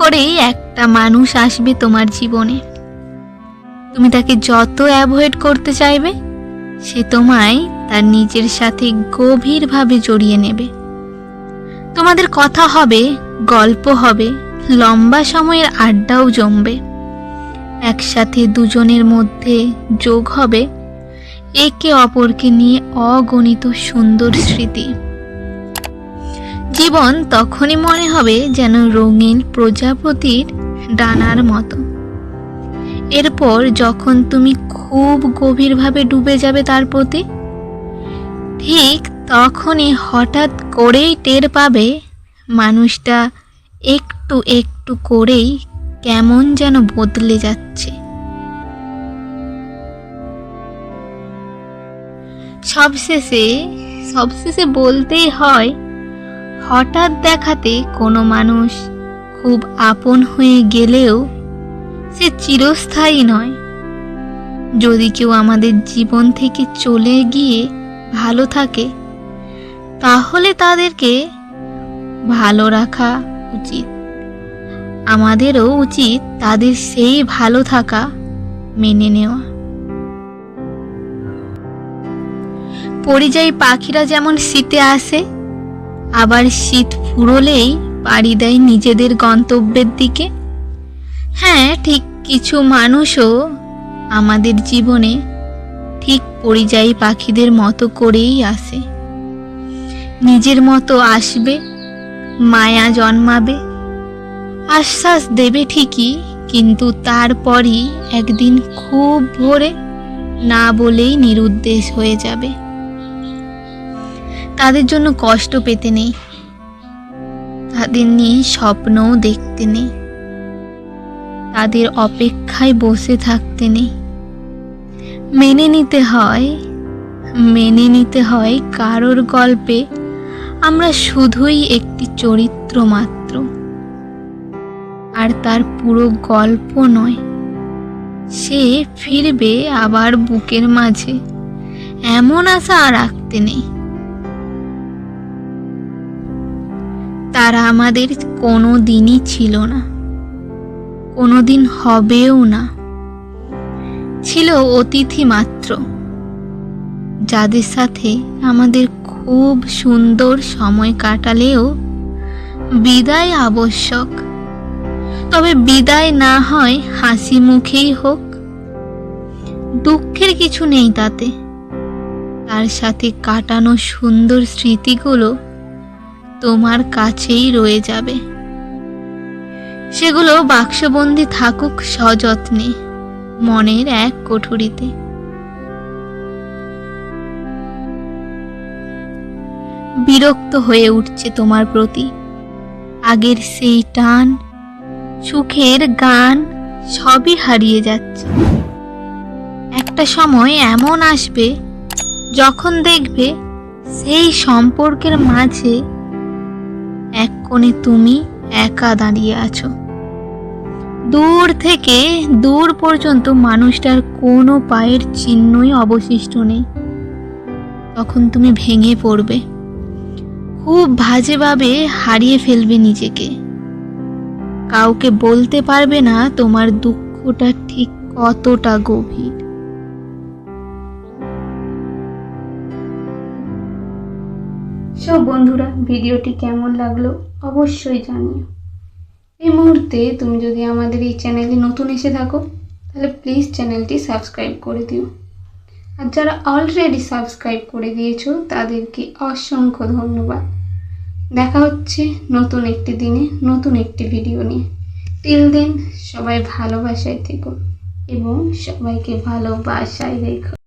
করেই একটা মানুষ আসবে তোমার জীবনে। তুমি তাকে যত অ্যাভয়েড করতে চাইবে, সে তোমায় তার নিজের সাথে গভীরভাবে জড়িয়ে নেবে। তোমাদের কথা হবে, গল্প হবে, লম্বা সময়ের আড্ডাও জমবে। একসাথে দুজনের মধ্যে যোগ হবে একে অপরকে নিয়ে অগণিত সুন্দর স্মৃতি। জীবন তখনই মনে হবে যেন রঙিন প্রজাপতির ডানার মতো। এরপর যখন তুমি খুব গভীরভাবে ডুবে যাবে তার প্রতি, ঠিক তখনই হঠাৎ করেই টের পাবে মানুষটা একটু একটু করেই কেমন যেন বদলে যাচ্ছে। সবশেষে বলতেই হয়, হঠাৎ দেখাতে কোনো মানুষ খুব আপন হয়ে গেলেও সে চিরস্থায়ী নয়। যদি কেউ আমাদের জীবন থেকে চলে গিয়ে ভালো থাকে, তাহলে তাদেরকে ভালো রাখা উচিত। আমাদেরও উচিত তাদের সেই ভালো থাকা মেনে নেওয়া। পরিযায়ী পাখিরা যেমন শীতে আসে, আবার শীত ফুরোলেই পাড়ি দেয় নিজেদের গন্তব্যের দিকে, হ্যাঁ, ঠিক কিছু মানুষও আমাদের জীবনে ঠিক পরিযায়ী পাখিদের মতো করেই আসে। নিজের মতো আসবে, মায়া জন্মাবে, আশ্বাস দেবে ঠিকই, কিন্তু তারপরই একদিন খুব ভোরে না বলেই নিরুদ্দেশ হয়ে যাবে। তাদের জন্য কষ্ট পেতে নেই, তাদের নিয়ে স্বপ্নও দেখতে নেই, তাদের অপেক্ষায় বসে থাকতে নেই। মেনে নিতে হয় কারোর গল্পে আমরা শুধুই একটি চরিত্র মাত্র, আর তার পুরো গল্প নয়। সে ফিরবে আবার বুকের মাঝে, এমন আশা আর রাখতে নেই। তারা আমাদের কোনো দিনই ছিল না, কোনো দিন হবেও না। ছিল অতিথি মাত্র, যাদের সাথে আমাদের খুব সুন্দর সময় কাটালেও বিদায় আবশ্যক। তবে বিদায় না হয় হাসি মুখেই হোক, দুঃখের কিছু নেই তাতে। তার সাথে কাটানো সুন্দর স্মৃতিগুলো তোমার কাছেই রয়ে যাবে। সেগুলো বাক্সবন্দি থাকুক সযত্নে মনের এক কোঠরিতে। বিরক্ত হয়ে উঠছে তোমার প্রতি আগের সেই টান, সুখের গান সবই হারিয়ে যাচ্ছে। একটা সময় এমন আসবে যখন দেখবে সেই সম্পর্কের মাঝে এক কোণে তুমি একা দাঁড়িয়ে আছো। দূর থেকে দূর পর্যন্ত মানুষটার কোনো পায়ের চিহ্নই অবশিষ্ট নেই। তখন তুমি ভেঙে পড়বে, খুব বাজেভাবে হারিয়ে ফেলবে নিজেকে। কাউকে বলতে পারবে না তোমার দুঃখটা ঠিক কতটা গভীর। সব বন্ধুরা, ভিডিওটি কেমন লাগলো অবশ্যই জানিও। এই মুহূর্তে তুমি যদি আমাদের এই চ্যানেলে নতুন এসে থাকো, তাহলে প্লিজ চ্যানেলটি সাবস্ক্রাইব করে দিও। আর যারা অলরেডি সাবস্ক্রাইব করে দিয়েছো তাদেরকে অসংখ্য ধন্যবাদ। দেখা হচ্ছে নতুন একটি দিনে নতুন একটি ভিডিও নিয়ে। টিল দেন সবাই ভালোবাসায় থেকো এবং সবাইকে ভালোবাসায় রেখো।